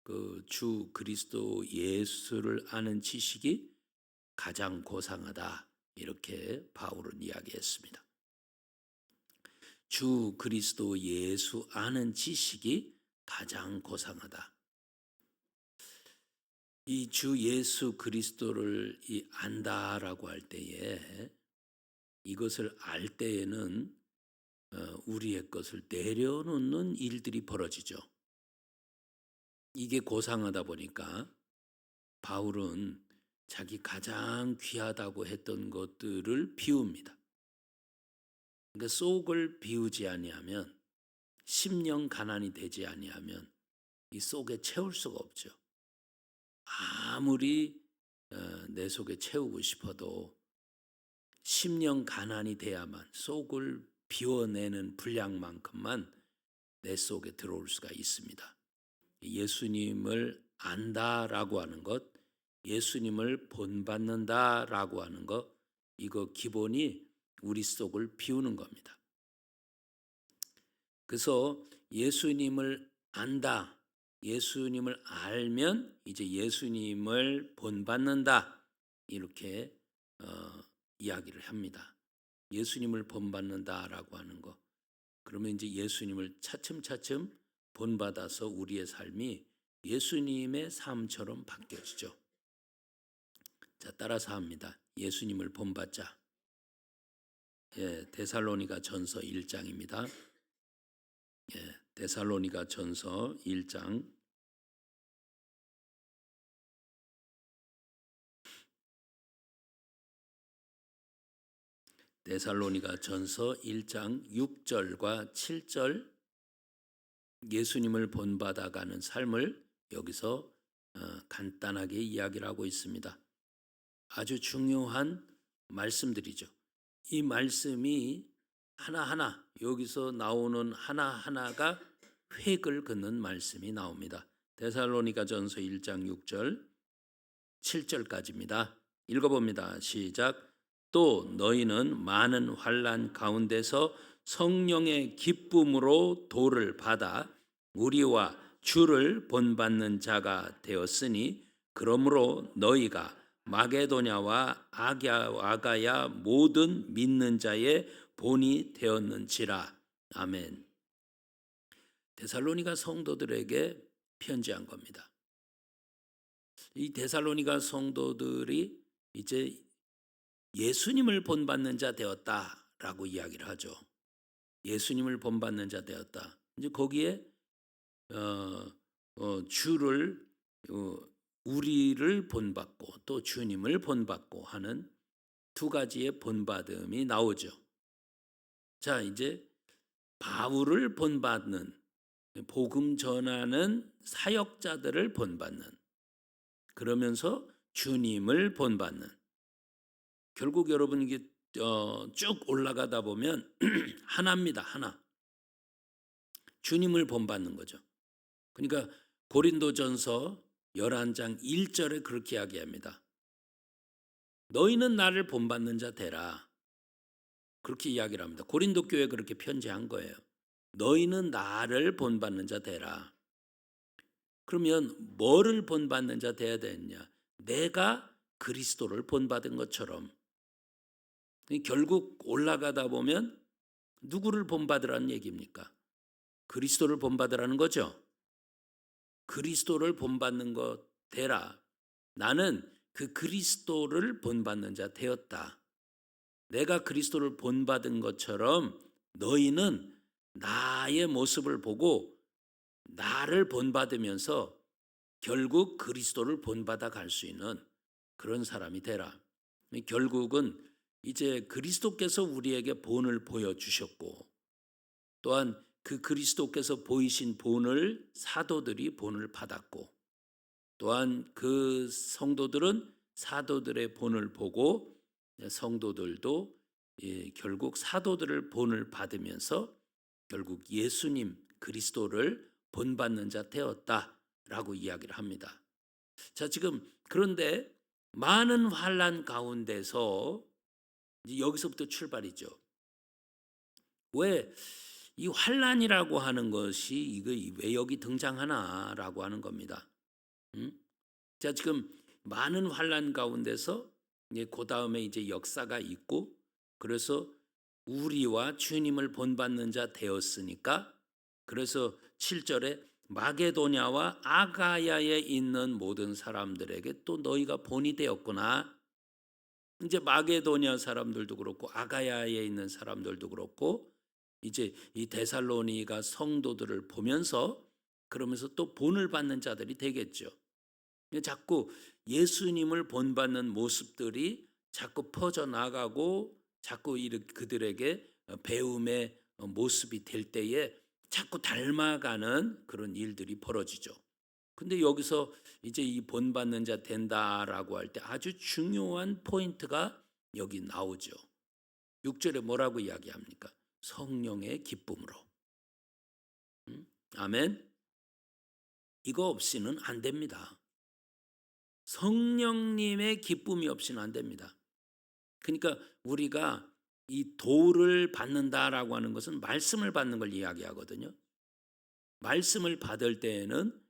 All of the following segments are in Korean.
그 주 그리스도 예수를 아는 지식이 가장 고상하다. 이렇게 바울은 이야기했습니다. 주 그리스도 예수 아는 지식이 가장 고상하다. 이 주 예수 그리스도를 안다라고 할 때에 이것을 알 때에는 우리의 것을 내려놓는 일들이 벌어지죠. 이게 고상하다 보니까 바울은 자기 가장 귀하다고 했던 것들을 비웁니다. 그러니까 쏙을 비우지 아니하면, 심령 가난이 되지 아니하면 이 속에 채울 수가 없죠. 아무리 내 속에 채우고 싶어도 심령 가난이 돼야만, 속을 비워내는 분량만큼만 내 속에 들어올 수가 있습니다. 예수님을 안다라고 하는 것, 예수님을 본받는다라고 하는 것, 이거 기본이 우리 속을 비우는 겁니다. 그래서 예수님을 안다, 예수님을 알면 이제 예수님을 본받는다, 이렇게 이야기를 합니다. 예수님을 본받는다라고 하는 거, 그러면 이제 예수님을 차츰차츰 본받아서 우리의 삶이 예수님의 삶처럼 바뀌어지죠. 자, 따라서 합니다. 예수님을 본받자. 데살로니가 전서 1장입니다. 데살로니가 전서 1장. 데살로니가 전서 1장 6절과 7절, 예수님을 본받아가는 삶을 여기서 간단하게 이야기를 하고 있습니다. 아주 중요한 말씀들이죠. 이 말씀이 하나하나, 여기서 나오는 하나하나가 획을 긋는 말씀이 나옵니다. 데살로니가 전서 1장 6절 7절까지입니다. 읽어봅니다. 시작. 또 너희는 많은 환난 가운데서 성령의 기쁨으로 도를 받아 우리와 주를 본받는 자가 되었으니, 그러므로 너희가 마게도냐와 아가야 모든 믿는 자의 본이 되었는지라. 아멘. 데살로니가 성도들에게 편지한 겁니다. 이 데살로니가 성도들이 이제 예수님을 본받는 자 되었다라고 이야기를 하죠. 예수님을 본받는 자 되었다. 이제 거기에 주를 우리를 본받고 또 주님을 본받고 하는 두 가지의 본받음이 나오죠. 자, 이제 바울을 본받는, 복음 전하는 사역자들을 본받는, 그러면서 주님을 본받는, 결국 여러분 이게 쭉 올라가다 보면 하나입니다. 하나. 주님을 본받는 거죠. 그러니까 고린도전서 11장 1절에 그렇게 이야기합니다. 너희는 나를 본받는 자 되라. 그렇게 이야기를 합니다. 고린도 교회에 그렇게 편지한 거예요. 너희는 나를 본받는 자 되라. 그러면 뭐를 본받는 자 돼야 되느냐? 내가 그리스도를 본받은 것처럼. 결국 올라가다 보면 누구를 본받으라는 얘기입니까? 그리스도를 본받으라는 거죠. 그리스도를 본받는 것 되라. 나는 그 그리스도를 본받는 자 되었다. 내가 그리스도를 본받은 것처럼 너희는 나의 모습을 보고 나를 본받으면서 결국 그리스도를 본받아 갈 수 있는 그런 사람이 되라. 결국은 이제 그리스도께서 우리에게 본을 보여주셨고, 또한 그 그리스도께서 보이신 본을 사도들이 본을 받았고, 또한 그 성도들은 사도들의 본을 보고 성도들도 결국 사도들을 본을 받으면서 결국 예수님 그리스도를 본받는 자 되었다라고 이야기를 합니다. 자, 지금 그런데 많은 환난 가운데서 이제 여기서부터 출발이죠. 왜 이 환난이라고 하는 것이 이거 왜 여기 등장하나라고 하는 겁니다. 음? 자, 지금 많은 환란 가운데서 그 다음에 이제 역사가 있고, 그래서 우리와 주님을 본받는 자 되었으니까, 그래서 7절에 마게도냐와 아가야에 있는 모든 사람들에게 또 너희가 본이 되었구나. 이제 마게도냐 사람들도 그렇고 아가야에 있는 사람들도 그렇고 이제 이 데살로니가 성도들을 보면서 그러면서 또 본을 받는 자들이 되겠죠. 자꾸 예수님을 본받는 모습들이 자꾸 퍼져 나가고 자꾸 그들에게 배움의 모습이 될 때에 자꾸 닮아가는 그런 일들이 벌어지죠. 근데 여기서 이제 이 본받는 자 된다라고 할 때 아주 중요한 포인트가 여기 나오죠. 6절에 뭐라고 이야기합니까? 성령의 기쁨으로. 아멘. 이거 없이는 안 됩니다. 성령님의 기쁨이 없이는 안 됩니다. 그러니까 우리가 이 도를 받는다라고 하는 것은 말씀을 받는 걸 이야기하거든요. 말씀을 받을 때에는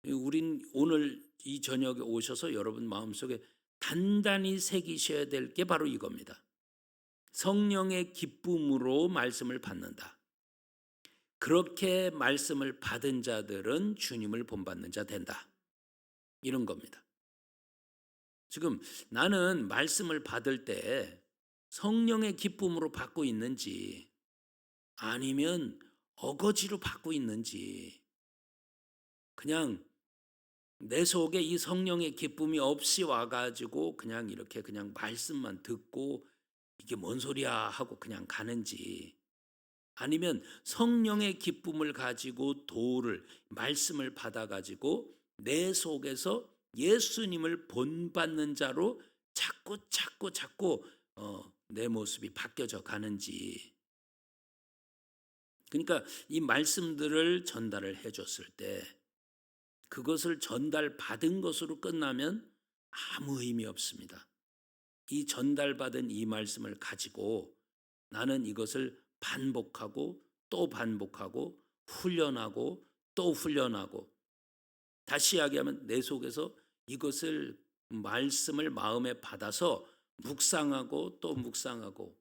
우린 오늘 이 저녁에 오셔서 여러분 마음속에 단단히 새기셔야 될 게 바로 이겁니다. 성령의 기쁨으로 말씀을 받는다. 그렇게 말씀을 받은 자들은 주님을 본받는 자 된다. 이런 겁니다. 지금 나는 말씀을 받을 때 성령의 기쁨으로 받고 있는지 아니면 어거지로 받고 있는지, 그냥 내 속에 이 성령의 기쁨이 없이 와가지고 그냥 이렇게 그냥 말씀만 듣고 이게 뭔 소리야 하고 그냥 가는지, 아니면 성령의 기쁨을 가지고 도를 말씀을 받아가지고 내 속에서 예수님을 본받는 자로 자꾸 내 모습이 바뀌어져 가는지. 그러니까 이 말씀들을 전달을 해줬을 때 그것을 전달받은 것으로 끝나면 아무 의미 없습니다. 이 전달받은 이 말씀을 가지고 나는 이것을 반복하고 또 반복하고 훈련하고 또 훈련하고, 다시 이야기하면 내 속에서 이것을 말씀을 마음에 받아서 묵상하고 또 묵상하고,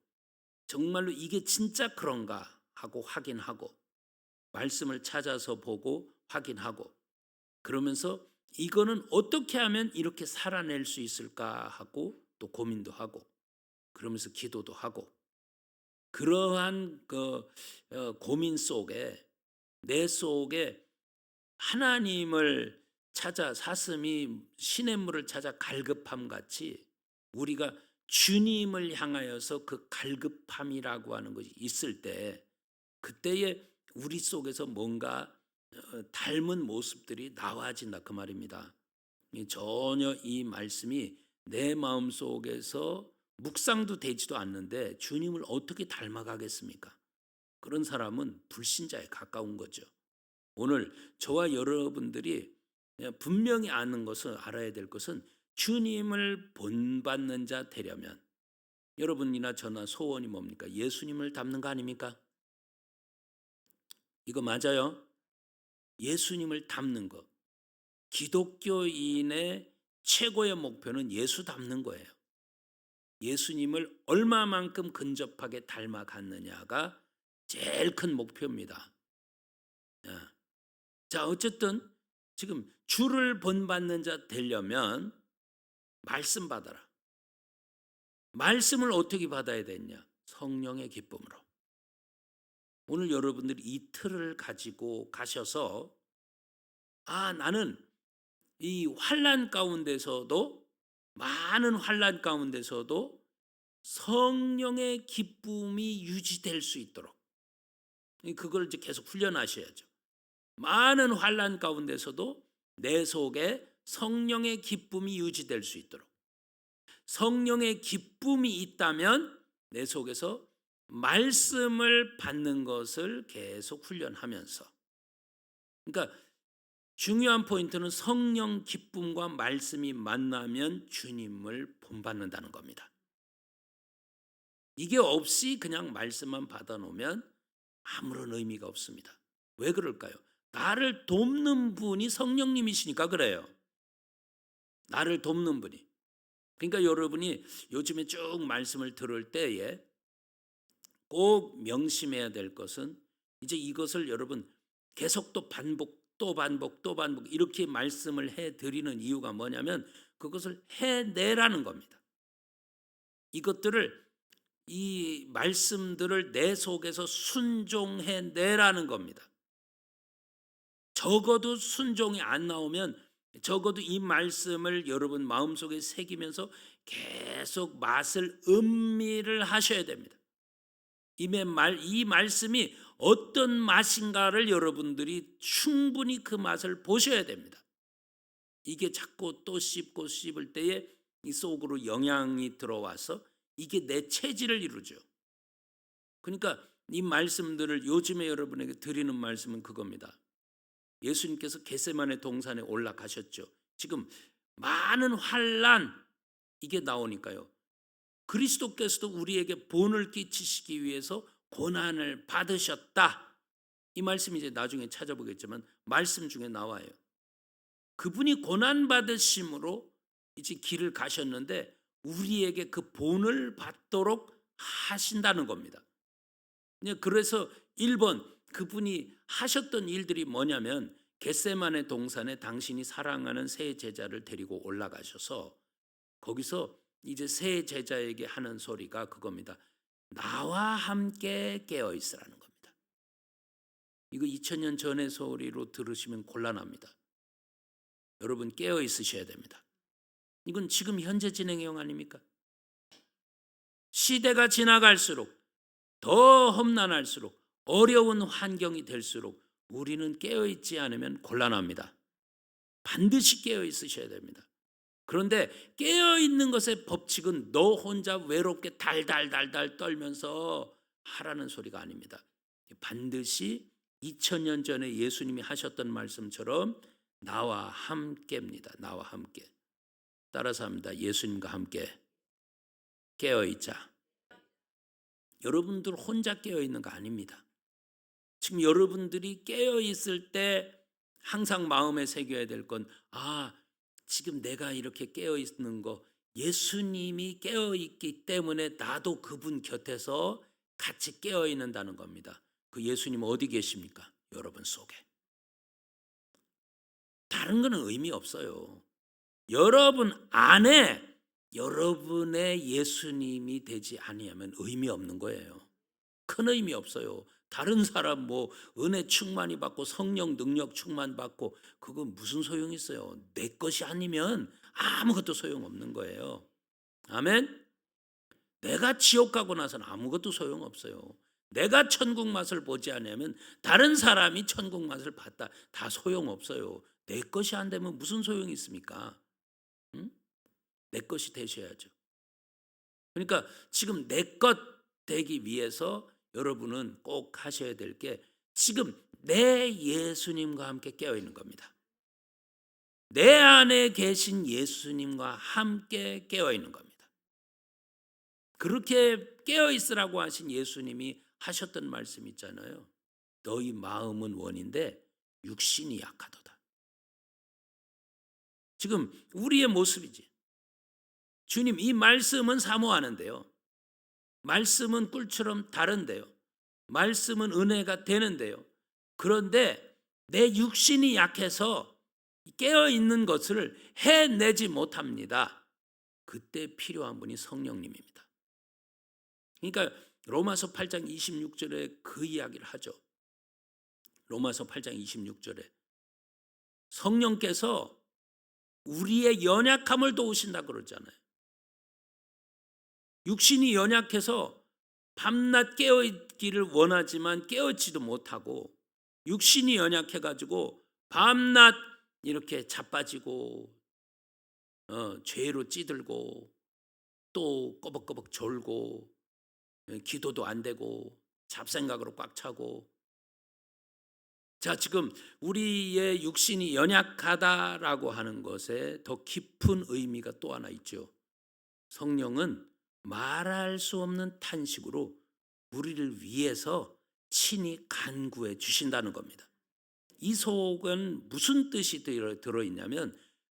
정말로 이게 진짜 그런가 하고 확인하고, 말씀을 찾아서 보고 확인하고, 그러면서 이거는 어떻게 하면 이렇게 살아낼 수 있을까 하고 또 고민도 하고, 그러면서 기도도 하고, 그러한 고민 속에 내 속에 하나님을 찾아 사슴이 시냇물을 찾아 갈급함 같이 우리가 주님을 향하여서 그 갈급함이라고 하는 것이 있을 때, 그때에 우리 속에서 뭔가 닮은 모습들이 나와진다 그 말입니다. 전혀 이 말씀이 내 마음 속에서 묵상도 되지도 않는데 주님을 어떻게 닮아가겠습니까? 그런 사람은 불신자에 가까운 거죠. 오늘 저와 여러분들이 분명히 아는 것을 알아야 될 것은, 주님을 본받는 자 되려면 여러분이나 저나 소원이 뭡니까? 예수님을 닮는 거 아닙니까? 이거 맞아요? 예수님을 닮는 것. 기독교인의 최고의 목표는 예수 닮는 거예요. 예수님을 얼마만큼 근접하게 닮아갔느냐가 제일 큰 목표입니다. 자, 어쨌든 지금 주를 본받는 자 되려면 말씀 받아라. 말씀을 어떻게 받아야 되냐? 성령의 기쁨으로. 오늘 여러분들이 이 틀을 가지고 가셔서 나는 이 환난 가운데서도, 많은 환난 가운데서도 성령의 기쁨이 유지될 수 있도록 그걸 이제 계속 훈련하셔야죠. 많은 환난 가운데서도 내 속에 성령의 기쁨이 유지될 수 있도록, 성령의 기쁨이 있다면 내 속에서 말씀을 받는 것을 계속 훈련하면서, 그러니까 중요한 포인트는 성령 기쁨과 말씀이 만나면 주님을 본받는다는 겁니다. 이게 없이 그냥 말씀만 받아놓으면 아무런 의미가 없습니다. 왜 그럴까요? 나를 돕는 분이 성령님이시니까 그래요. 나를 돕는 분이. 그러니까 여러분이 요즘에 쭉 말씀을 들을 때에 꼭 명심해야 될 것은 이제 이것을 여러분 계속 또 반복 또 반복 또 반복 이렇게 말씀을 해 드리는 이유가 뭐냐면 그것을 해내라는 겁니다. 이것들을 이 말씀들을 내 속에서 순종해 내라는 겁니다. 적어도 순종이 안 나오면 적어도 이 말씀을 여러분 마음속에 새기면서 계속 맛을 음미를 하셔야 됩니다. 이 말씀이 어떤 맛인가를 여러분들이 충분히 그 맛을 보셔야 됩니다. 이게 자꾸 또 씹고 씹을 때에 이 속으로 영향이 들어와서 이게 내 체질을 이루죠. 그러니까 이 말씀들을 요즘에 여러분에게 드리는 말씀은 그겁니다. 예수님께서 겟세마네 동산에 올라가셨죠. 지금 많은 환난 이게 나오니까요. 그리스도께서도 우리에게 본을 끼치시기 위해서 고난을 받으셨다. 이 말씀이 이제 나중에 찾아보겠지만 말씀 중에 나와요. 그분이 고난 받으심으로 이제 길을 가셨는데 우리에게 그 본을 받도록 하신다는 겁니다. 그래서 1번 그분이 하셨던 일들이 뭐냐면 겟세마네 동산에 당신이 사랑하는 세 제자를 데리고 올라가셔서 거기서 이제 세 제자에게 하는 소리가 그겁니다. 나와 함께 깨어 있으라는 겁니다. 이거 2000년 전의 소리로 들으시면 곤란합니다. 여러분 깨어 있으셔야 됩니다. 이건 지금 현재 진행형 아닙니까? 시대가 지나갈수록 더 험난할수록 어려운 환경이 될수록 우리는 깨어 있지 않으면 곤란합니다. 반드시 깨어 있으셔야 됩니다. 그런데 깨어 있는 것의 법칙은 너 혼자 외롭게 달달달달 떨면서 하라는 소리가 아닙니다. 반드시 2000년 전에 예수님이 하셨던 말씀처럼 나와 함께입니다. 나와 함께. 따라서 합니다. 예수님과 함께 깨어 있자. 여러분들 혼자 깨어 있는 거 아닙니다. 지금 여러분들이 깨어 있을 때 항상 마음에 새겨야 될 건 지금 내가 이렇게 깨어 있는 거 예수님이 깨어 있기 때문에 나도 그분 곁에서 같이 깨어 있는다는 겁니다. 그 예수님 어디 계십니까? 여러분 속에. 다른 거는 의미 없어요. 여러분 안에 여러분의 예수님이 되지 아니하면 의미 없는 거예요. 큰 의미 없어요. 다른 사람 뭐 은혜 충만이 받고 성령 능력 충만 받고 그건 무슨 소용이 있어요. 내 것이 아니면 아무것도 소용없는 거예요. 아멘. 내가 지옥 가고 나서는 아무것도 소용없어요. 내가 천국 맛을 보지 않으면 다른 사람이 천국 맛을 봤다 다 소용없어요. 내 것이 안 되면 무슨 소용이 있습니까? 응? 내 것이 되셔야죠. 그러니까 지금 내 것 되기 위해서 여러분은 꼭 하셔야 될 게 지금 내 예수님과 함께 깨어 있는 겁니다. 내 안에 계신 예수님과 함께 깨어 있는 겁니다. 그렇게 깨어 있으라고 하신 예수님이 하셨던 말씀 있잖아요. 너희 마음은 원인데 육신이 약하도다. 지금 우리의 모습이지. 주님 이 말씀은 사모하는데요. 말씀은 꿀처럼 다른데요. 말씀은 은혜가 되는데요. 그런데 내 육신이 약해서 깨어있는 것을 해내지 못합니다. 그때 필요한 분이 성령님입니다. 그러니까 로마서 8장 26절에 그 이야기를 하죠. 로마서 8장 26절에 성령께서 우리의 연약함을 도우신다 그러잖아요. 육신이 연약해서 밤낮 깨어있기를 원하지만 깨어있지도 못하고 육신이 연약해가지고 밤낮 이렇게 자빠지고 죄로 찌들고 또 꼬박꼬박 졸고 기도도 안 되고 잡생각으로 꽉 차고 자 지금 우리의 육신이 연약하다라고 하는 것에 더 깊은 의미가 또 하나 있죠. 성령은 말할 수 없는 탄식으로 우리를 위해서 친히 간구해 주신다는 겁니다. 이 속은 무슨 뜻이 들어있냐면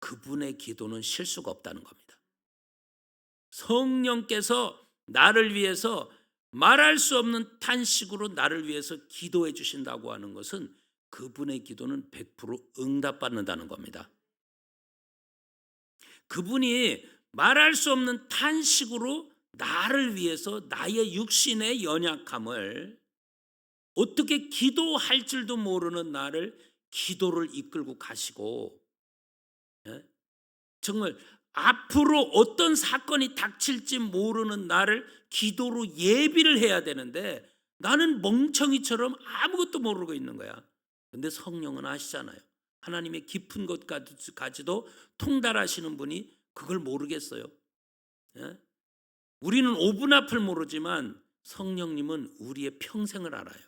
그분의 기도는 실수가 없다는 겁니다. 성령께서 나를 위해서 말할 수 없는 탄식으로 나를 위해서 기도해 주신다고 하는 것은 그분의 기도는 100% 응답받는다는 겁니다. 그분이 말할 수 없는 탄식으로 나를 위해서 나의 육신의 연약함을, 어떻게 기도할 줄도 모르는 나를 기도를 이끌고 가시고, 정말 앞으로 어떤 사건이 닥칠지 모르는 나를 기도로 예비를 해야 되는데 나는 멍청이처럼 아무것도 모르고 있는 거야. 근데 성령은 아시잖아요. 하나님의 깊은 것까지도 통달하시는 분이 그걸 모르겠어요. 우리는 5분 앞을 모르지만 성령님은 우리의 평생을 알아요.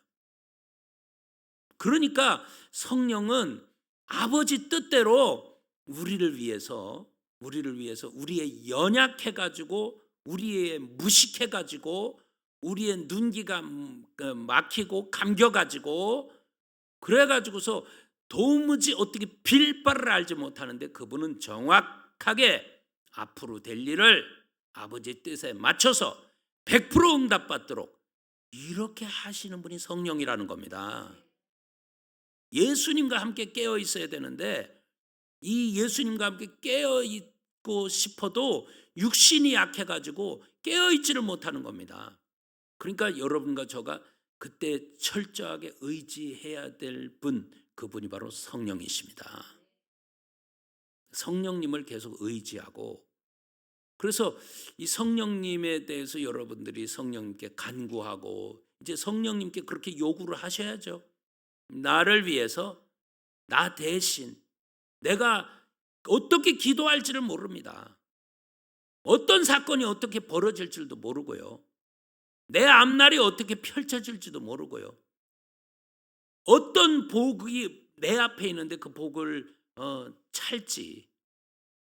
그러니까 성령은 아버지 뜻대로 우리를 위해서 우리의 연약해가지고, 우리의 무식해가지고, 우리의 눈기가 막히고 감겨가지고, 그래가지고서 도무지 어떻게 빌바를 알지 못하는데 그분은 정확하게 앞으로 될 일을 아버지 뜻에 맞춰서 100% 응답받도록 이렇게 하시는 분이 성령이라는 겁니다. 예수님과 함께 깨어 있어야 되는데 이 예수님과 함께 깨어 있고 싶어도 육신이 약해가지고 깨어 있지를 못하는 겁니다. 그러니까 여러분과 저가 그때 철저하게 의지해야 될 분, 그분이 바로 성령이십니다. 성령님을 계속 의지하고, 그래서 이 성령님에 대해서 여러분들이 성령님께 간구하고, 이제 성령님께 그렇게 요구를 하셔야죠. 나를 위해서, 나 대신, 내가 어떻게 기도할지를 모릅니다. 어떤 사건이 어떻게 벌어질 줄도 모르고요. 내 앞날이 어떻게 펼쳐질지도 모르고요. 어떤 복이 내 앞에 있는데 그 복을 찰지,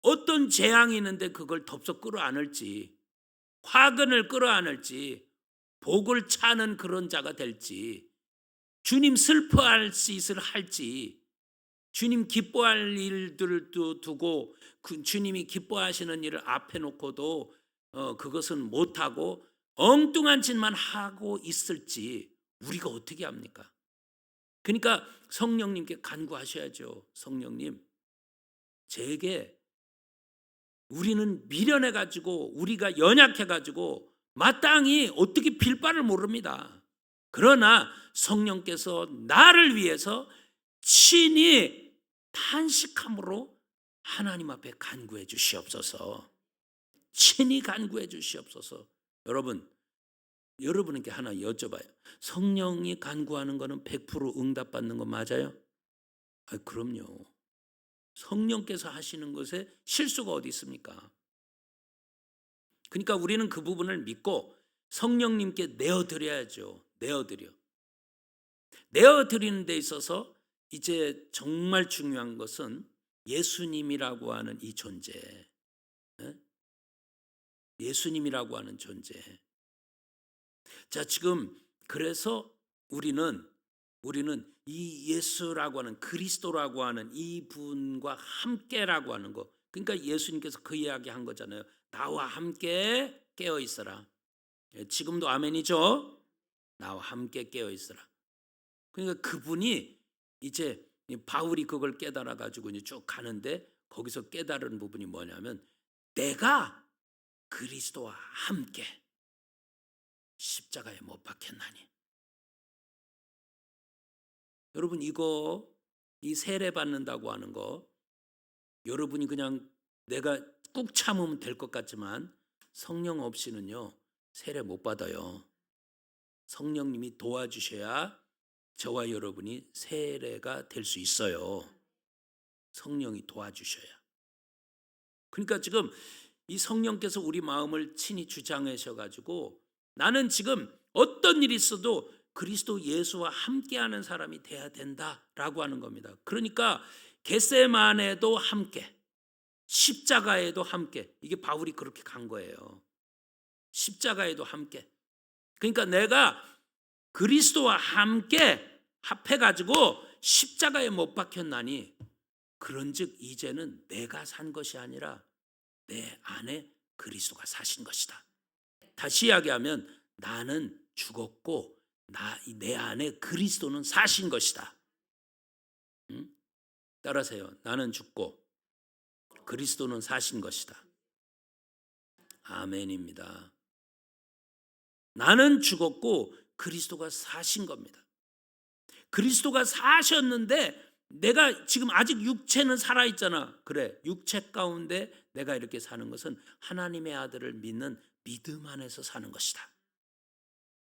어떤 재앙이 있는데 그걸 덥석 끌어안을지, 화근을 끌어안을지, 복을 차는 그런 자가 될지, 주님 슬퍼할 짓을 할지, 주님 기뻐할 일들을 두고 주님이 기뻐하시는 일을 앞에 놓고도 그것은 못하고 엉뚱한 짓만 하고 있을지 우리가 어떻게 합니까? 그러니까 성령님께 간구하셔야죠. 성령님, 제게, 우리는 미련해가지고 우리가 연약해가지고 마땅히 어떻게 빌 바를 모릅니다. 그러나 성령께서 나를 위해서 친히 탄식함으로 하나님 앞에 간구해 주시옵소서. 친히 간구해 주시옵소서. 여러분에게 하나 여쭤봐요. 성령이 간구하는 거는 100% 응답받는 거 맞아요? 그럼요. 성령께서 하시는 것에 실수가 어디 있습니까? 그러니까 우리는 그 부분을 믿고 성령님께 내어드려야죠. 내어드리는 데 있어서 이제 정말 중요한 것은 예수님이라고 하는 이 존재, 예수님이라고 하는 존재. 자, 지금 그래서 우리는 이 예수라고 하는, 그리스도라고 하는 이 분과 함께라고 하는 거, 그러니까 예수님께서 그 이야기 한 거잖아요. 나와 함께 깨어 있어라. 지금도 아멘이죠? 나와 함께 깨어 있어라. 그러니까 그분이 이제 바울이 그걸 깨달아 가지고 이제 쭉 가는데 거기서 깨달은 부분이 뭐냐면, 내가 그리스도와 함께 십자가에 못 박혔나니. 여러분, 이 세례 받는다고 하는 거, 여러분이 그냥 내가 꾹 참으면 될 것 같지만 성령 없이는요 세례 못 받아요. 성령님이 도와주셔야 저와 여러분이 세례가 될 수 있어요. 성령이 도와주셔야. 그러니까 지금 이 성령께서 우리 마음을 친히 주장하셔가지고 나는 지금 어떤 일이 있어도 그리스도 예수와 함께하는 사람이 돼야 된다라고 하는 겁니다. 그러니까 겟세마네도 함께, 십자가에도 함께. 이게 바울이 그렇게 간 거예요. 십자가에도 함께. 그러니까 내가 그리스도와 함께 합해가지고 십자가에 못 박혔나니, 그런즉 이제는 내가 산 것이 아니라 내 안에 그리스도가 사신 것이다. 다시 이야기하면 나는 죽었고 내 안에 그리스도는 사신 것이다. 응? 따라하세요. 나는 죽고 그리스도는 사신 것이다. 아멘입니다. 나는 죽었고 그리스도가 사신 겁니다. 그리스도가 사셨는데 내가 지금 아직 육체는 살아있잖아. 그래, 육체 가운데 내가 이렇게 사는 것은 하나님의 아들을 믿는 믿음 안에서 사는 것이다.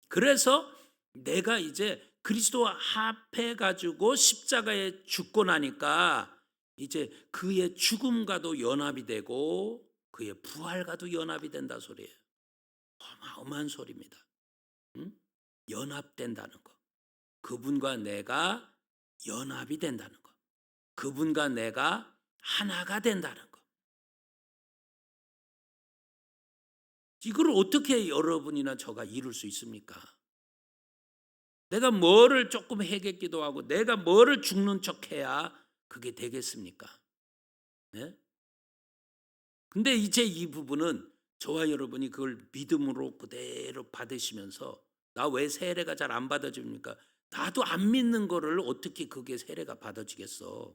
그래서 내가 이제 그리스도와 합해가지고 십자가에 죽고 나니까 이제 그의 죽음과도 연합이 되고 그의 부활과도 연합이 된다 소리예요. 어마어마한 소리입니다. 응? 연합된다는 거. 그분과 내가 연합이 된다는 거. 그분과 내가 하나가 된다는 거. 이걸 어떻게 여러분이나 저가 이룰 수 있습니까? 내가 뭐를 조금 해겠기도 하고 내가 뭐를 죽는 척해야 그게 되겠습니까? 네? 근데 이제 이 부분은 저와 여러분이 그걸 믿음으로 그대로 받으시면서 나 왜 세례가 잘 안 받아집니까? 나도 안 믿는 거를 어떻게 그게 세례가 받아지겠어?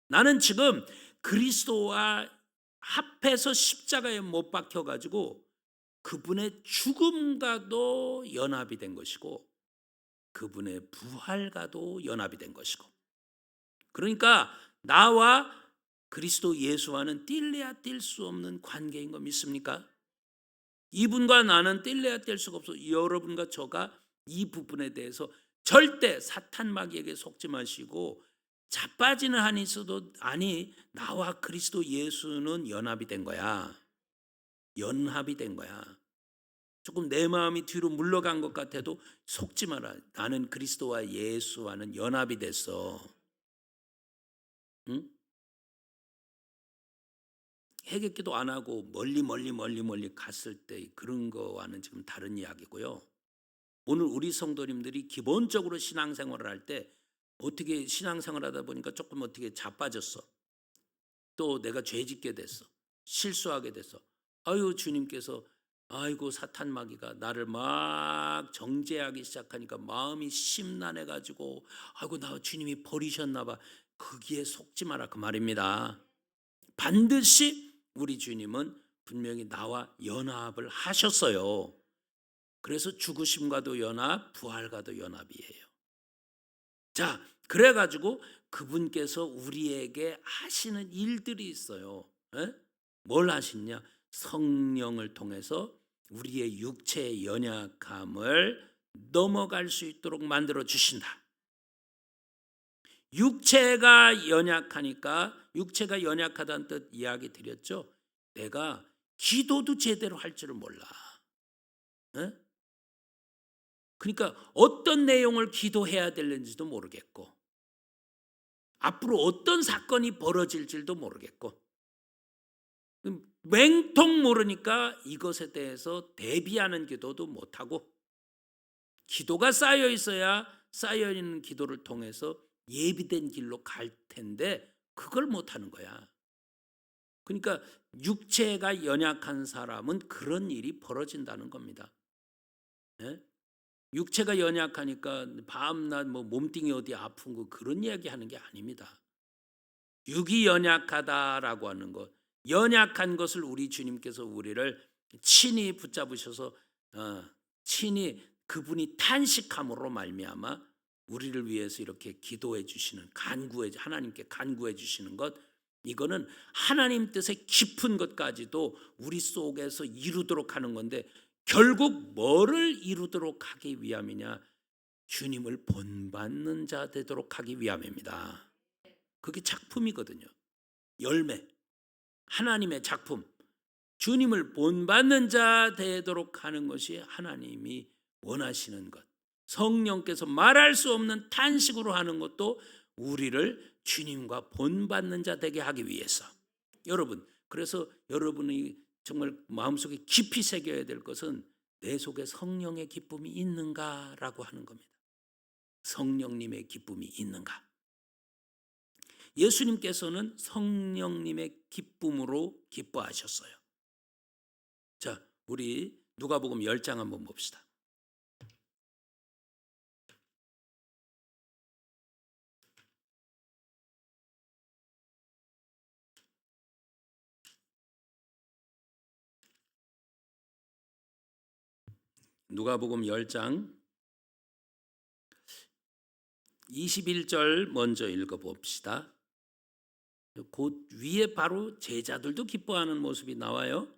나는 지금 그리스도와 합해서 십자가에 못 박혀가지고 그분의 죽음과도 연합이 된 것이고 그분의 부활과도 연합이 된 것이고 그러니까 나와 그리스도 예수와는 뗄래야 뗄 수 없는 관계인 거 믿습니까? 이분과 나는 뗄래야 뗄 수가 없어. 여러분과 저가 이 부분에 대해서 절대 사탄 마귀에게 속지 마시고 자빠지는 한이 있어도 아니 나와 그리스도 예수는 연합이 된 거야. 연합이 된 거야. 조금 내 마음이 뒤로 물러간 것 같아도 속지 마라. 나는 그리스도와 예수와는 연합이 됐어. 응? 해결기도 안 하고 멀리 갔을 때 그런 거와는 지금 다른 이야기고요. 오늘 우리 성도님들이 기본적으로 신앙생활을 할 때 어떻게 신앙생활 하다 보니까 조금 어떻게 자빠졌어. 또 내가 죄짓게 됐어. 실수하게 됐어. 아유 주님께서 아이고 사탄 마귀가 나를 막 정죄하기 시작하니까 마음이 심란해 가지고 아이고 나 주님이 버리셨나 봐. 거기에 속지 마라 그 말입니다. 반드시 우리 주님은 분명히 나와 연합을 하셨어요. 그래서 죽으심과도 연합, 부활과도 연합이에요. 자, 그래가지고 그분께서 우리에게 하시는 일들이 있어요. 에? 뭘 하시냐? 성령을 통해서 우리의 육체의 연약함을 넘어갈 수 있도록 만들어 주신다. 육체가 연약하니까 육체가 연약하다는 뜻 이야기 드렸죠. 내가 기도도 제대로 할 줄을 몰라. 에? 그러니까 어떤 내용을 기도해야 되는지도 모르겠고 앞으로 어떤 사건이 벌어질 줄도 모르겠고 맹통 모르니까 이것에 대해서 대비하는 기도도 못하고 기도가 쌓여 있어야 쌓여 있는 기도를 통해서 예비된 길로 갈 텐데 그걸 못하는 거야. 그러니까 육체가 연약한 사람은 그런 일이 벌어진다는 겁니다. 네? 육체가 연약하니까 밤낮 뭐 몸뚱이 어디 아픈 거 그런 이야기 하는 게 아닙니다. 육이 연약하다라고 하는 것, 연약한 것을 우리 주님께서 우리를 친히 붙잡으셔서 친히 그분이 탄식함으로 말미암아 우리를 위해서 이렇게 기도해 주시는 하나님께 간구해 주시는 것 이거는 하나님 뜻의 깊은 것까지도 우리 속에서 이루도록 하는 건데 결국 뭐를 이루도록 하기 위함이냐? 주님을 본받는 자 되도록 하기 위함입니다. 그게 작품이거든요. 열매, 하나님의 작품. 주님을 본받는 자 되도록 하는 것이 하나님이 원하시는 것. 성령께서 말할 수 없는 탄식으로 하는 것도 우리를 주님과 본받는 자 되게 하기 위해서. 여러분, 그래서 여러분이 정말 마음속에 깊이 새겨야 될 것은 내 속에 성령의 기쁨이 있는가라고 하는 겁니다. 성령님의 기쁨이 있는가? 예수님께서는 성령님의 기쁨으로 기뻐하셨어요. 자, 우리 누가복음 10장 한번 봅시다. 누가복음 10장 21절 먼저 읽어봅시다. 곧 위에 바로 제자들도 기뻐하는 모습이 나와요.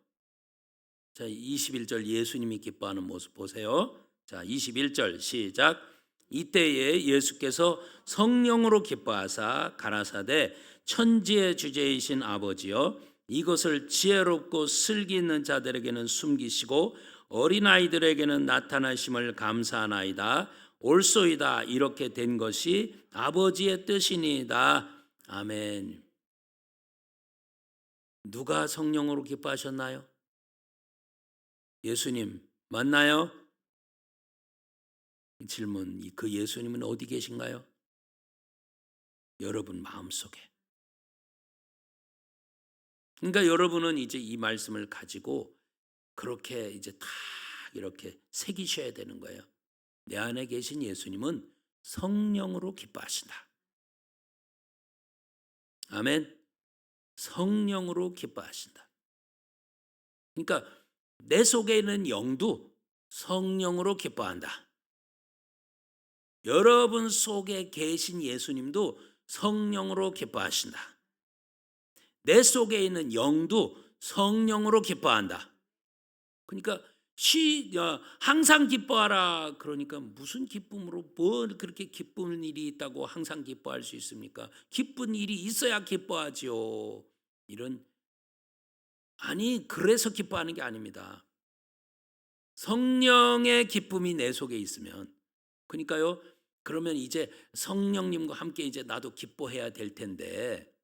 자, 21절 예수님이 기뻐하는 모습 보세요. 자, 21절 시작. 이때에 예수께서 성령으로 기뻐하사 가라사대 천지의 주제이신 아버지여 이것을 지혜롭고 슬기 있는 자들에게는 숨기시고 어린아이들에게는 나타나심을 감사하나이다. 옳소이다. 이렇게 된 것이 아버지의 뜻이니이다. 아멘. 누가 성령으로 기뻐하셨나요? 예수님 맞나요? 질문, 그 예수님은 어디 계신가요? 여러분 마음속에. 그러니까 여러분은 이제 이 말씀을 가지고 그렇게 이제 다 이렇게 새기셔야 되는 거예요. 내 안에 계신 예수님은 성령으로 기뻐하신다. 아멘. 성령으로 기뻐하신다. 그러니까 내 속에 있는 영도 성령으로 기뻐한다. 여러분 속에 계신 예수님도 성령으로 기뻐하신다. 내 속에 있는 영도 성령으로 기뻐한다. 그러니까 항상 기뻐하라. 그러니까 무슨 기쁨으로 뭘 그렇게 기쁜 일이 있다고 항상 기뻐할 수 있습니까? 기쁜 일이 있어야 기뻐하지요. 아니 그래서 기뻐하는 게 아닙니다. 성령의 기쁨이 내 속에 있으면, 그러니까요. 그러면 이제 성령님과 함께 이제 나도 기뻐해야 될 텐데,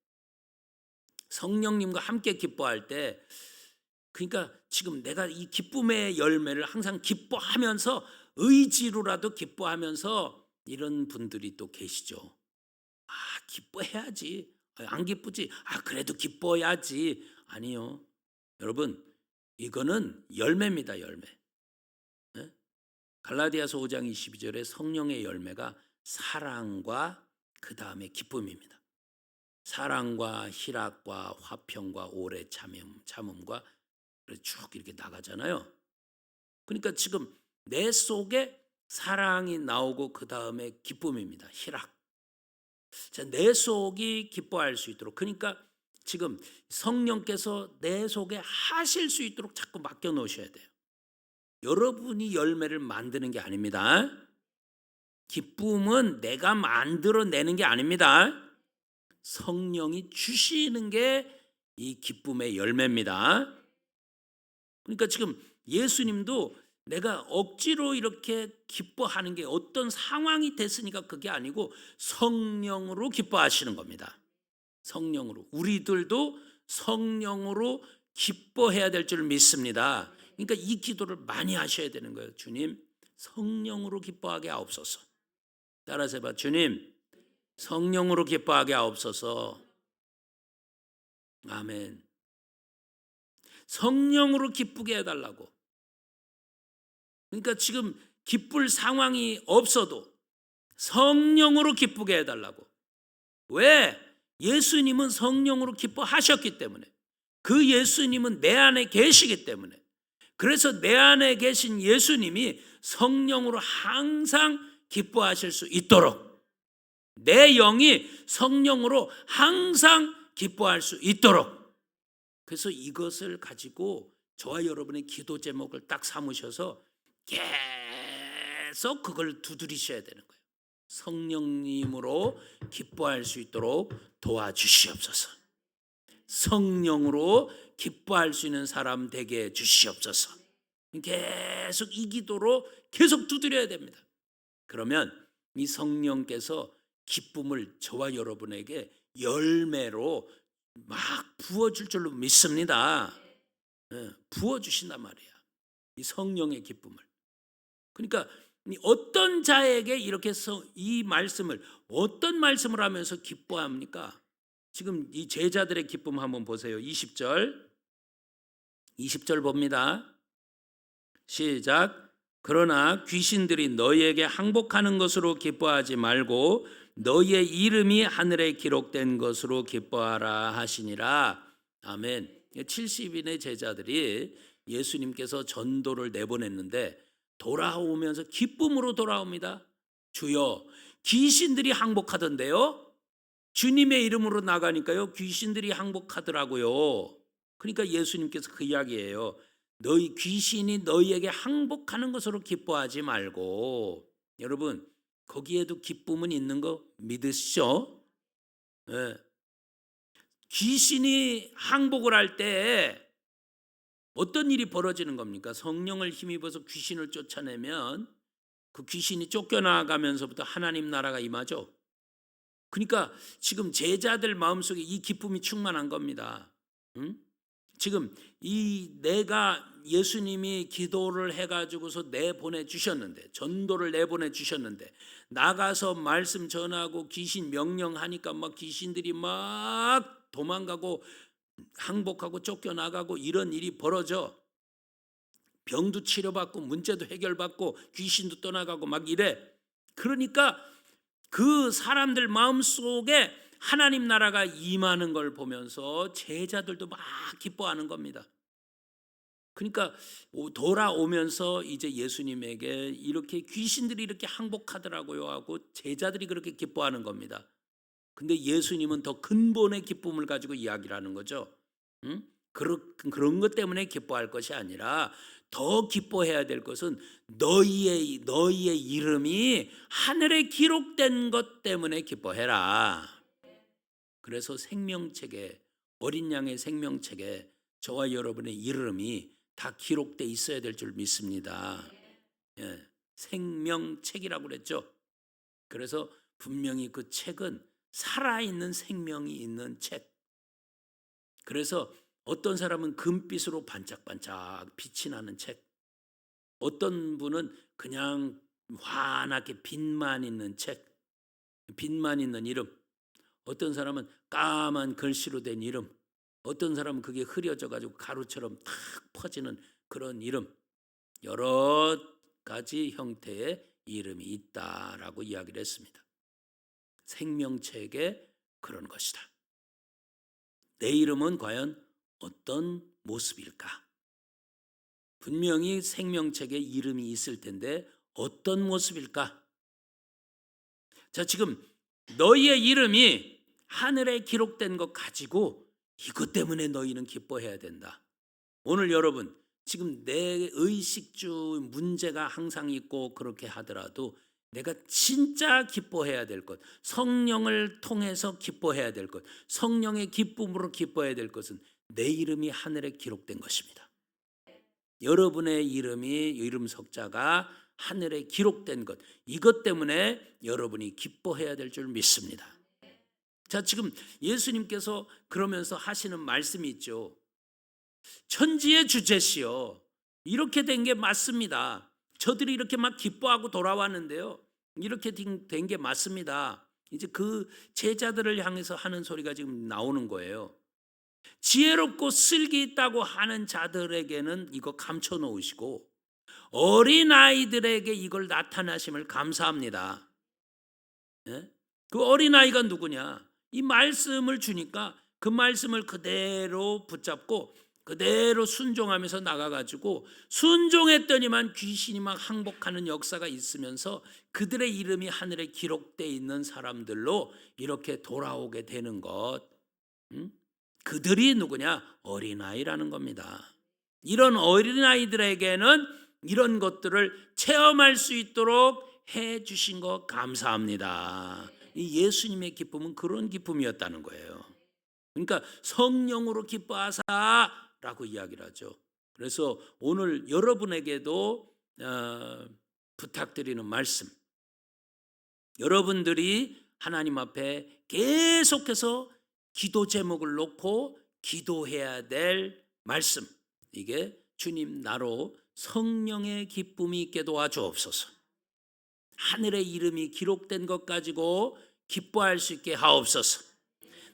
성령님과 함께 기뻐할 때, 그러니까 지금 내가 이 기쁨의 열매를 항상 기뻐하면서 의지로라도 기뻐하면서 이런 분들이 또 계시죠. 아, 기뻐해야지. 안 기쁘지? 아, 그래도 기뻐야지. 아니요. 여러분, 이거는 열매입니다, 열매. 네? 갈라디아서 5장 22절에 성령의 열매가 사랑과 그 다음에 기쁨입니다. 사랑과 희락과 화평과 오래 참음과 쭉 이렇게 나가잖아요. 그러니까 지금 내 속에 사랑이 나오고 그 다음에 기쁨입니다. 희락. 자, 내 속이 기뻐할 수 있도록, 그러니까 지금 성령께서 내 속에 하실 수 있도록 자꾸 맡겨 놓으셔야 돼요. 여러분이 열매를 만드는 게 아닙니다. 기쁨은 내가 만들어내는 게 아닙니다. 성령이 주시는 게 이 기쁨의 열매입니다. 그러니까 지금 예수님도 내가 억지로 이렇게 기뻐하는 게 어떤 상황이 됐으니까 그게 아니고 성령으로 기뻐하시는 겁니다. 성령으로. 우리들도 성령으로 기뻐해야 될 줄 믿습니다. 그러니까 이 기도를 많이 하셔야 되는 거예요. 주님, 성령으로 기뻐하게 하옵소서. 따라서 해봐. 주님, 성령으로 기뻐하게 하옵소서. 아멘. 성령으로 기쁘게 해달라고. 그러니까 지금 기쁠 상황이 없어도 성령으로 기쁘게 해달라고. 왜? 예수님은 성령으로 기뻐하셨기 때문에. 그 예수님은 내 안에 계시기 때문에. 그래서 내 안에 계신 예수님이 성령으로 항상 기뻐하실 수 있도록, 내 영이 성령으로 항상 기뻐할 수 있도록, 그래서 이것을 가지고 저와 여러분의 기도 제목을 딱 삼으셔서 계속 그걸 두드리셔야 되는 거예요. 성령님으로 기뻐할 수 있도록 도와주시옵소서. 성령으로 기뻐할 수 있는 사람 되게 해주시옵소서. 계속 이 기도로 계속 두드려야 됩니다. 그러면 이 성령께서 기쁨을 저와 여러분에게 열매로 막 부어줄 줄로 믿습니다. 부어주신단 말이야, 이 성령의 기쁨을. 그러니까 어떤 자에게 이렇게 이 말씀을, 어떤 말씀을 하면서 기뻐합니까? 지금 이 제자들의 기쁨 한번 보세요. 20절 봅니다. 시작. 그러나 귀신들이 너희에게 항복하는 것으로 기뻐하지 말고 너희의 이름이 하늘에 기록된 것으로 기뻐하라 하시니라. 아멘. 70인의 제자들이 예수님께서 전도를 내보냈는데 돌아오면서 기쁨으로 돌아옵니다. 주여, 귀신들이 항복하던데요. 주님의 이름으로 나가니까요, 귀신들이 항복하더라고요. 그러니까 예수님께서 그 이야기예요. 너희 귀신이 너희에게 항복하는 것으로 기뻐하지 말고. 여러분, 거기에도 기쁨은 있는 거 믿으시죠? 네. 귀신이 항복을 할 때 어떤 일이 벌어지는 겁니까? 성령을 힘입어서 귀신을 쫓아내면 그 귀신이 쫓겨나가면서부터 하나님 나라가 임하죠. 그러니까 지금 제자들 마음속에 이 기쁨이 충만한 겁니다. 응? 지금 이 내가 예수님이 기도를 해가지고서 내보내 주셨는데, 전도를 내보내 주셨는데, 나가서 말씀 전하고 귀신 명령하니까 막 귀신들이 막 도망가고 항복하고 쫓겨나가고 이런 일이 벌어져. 병도 치료받고 문제도 해결받고 귀신도 떠나가고 막 이래. 그러니까 그 사람들 마음속에 하나님 나라가 임하는 걸 보면서 제자들도 막 기뻐하는 겁니다. 그러니까 돌아오면서 이제 예수님에게 이렇게 귀신들이 이렇게 항복하더라고요 하고 제자들이 그렇게 기뻐하는 겁니다. 근데 예수님은 더 근본의 기쁨을 가지고 이야기를 하는 거죠. 응? 그런 것 때문에 기뻐할 것이 아니라 더 기뻐해야 될 것은 너희의 이름이 하늘에 기록된 것 때문에 기뻐해라. 그래서 생명책에, 어린 양의 생명책에 저와 여러분의 이름이 다 기록돼 있어야 될 줄 믿습니다. 예, 생명책이라고 그랬죠. 그래서 분명히 그 책은 살아있는 생명이 있는 책. 그래서 어떤 사람은 금빛으로 반짝반짝 빛이 나는 책, 어떤 분은 그냥 환하게 빛만 있는 책, 빛만 있는 이름, 어떤 사람은 까만 글씨로 된 이름, 어떤 사람은 그게 흐려져 가지고 가루처럼 탁 퍼지는 그런 이름, 여러 가지 형태의 이름이 있다라고 이야기를 했습니다. 생명책에 그런 것이다. 내 이름은 과연 어떤 모습일까? 분명히 생명책에 이름이 있을 텐데 어떤 모습일까? 자, 지금 너희의 이름이 하늘에 기록된 것 가지고 이것 때문에 너희는 기뻐해야 된다. 오늘 여러분, 지금 내 의식주 문제가 항상 있고 그렇게 하더라도 내가 진짜 기뻐해야 될 것, 성령을 통해서 기뻐해야 될 것, 성령의 기쁨으로 기뻐해야 될 것은 내 이름이 하늘에 기록된 것입니다. 여러분의 이름이, 이름 석자가 하늘에 기록된 것, 이것 때문에 여러분이 기뻐해야 될 줄 믿습니다. 자, 지금 예수님께서 그러면서 하시는 말씀이 있죠. 천지의 주제시여, 이렇게 된 게 맞습니다. 저들이 이렇게 막 기뻐하고 돌아왔는데요, 이렇게 된 게 맞습니다. 이제 그 제자들을 향해서 하는 소리가 지금 나오는 거예요. 지혜롭고 슬기 있다고 하는 자들에게는 이거 감춰 놓으시고 어린아이들에게 이걸 나타나심을 감사합니다. 예? 그 어린아이가 누구냐? 이 말씀을 주니까 그 말씀을 그대로 붙잡고 그대로 순종하면서 나가가지고 순종했더니만 귀신이 막 항복하는 역사가 있으면서 그들의 이름이 하늘에 기록되어 있는 사람들로 이렇게 돌아오게 되는 것. 그들이 누구냐? 어린아이라는 겁니다. 이런 어린아이들에게는 이런 것들을 체험할 수 있도록 해 주신 것 감사합니다. 이 예수님의 기쁨은 그런 기쁨이었다는 거예요. 그러니까 성령으로 기뻐하사라고 이야기를 하죠. 그래서 오늘 여러분에게도 부탁드리는 말씀, 여러분들이 하나님 앞에 계속해서 기도 제목을 놓고 기도해야 될 말씀, 이게 주님 나로 성령의 기쁨이 있게 도와주옵소서. 하늘의 이름이 기록된 것 가지고 기뻐할 수 있게 하옵소서.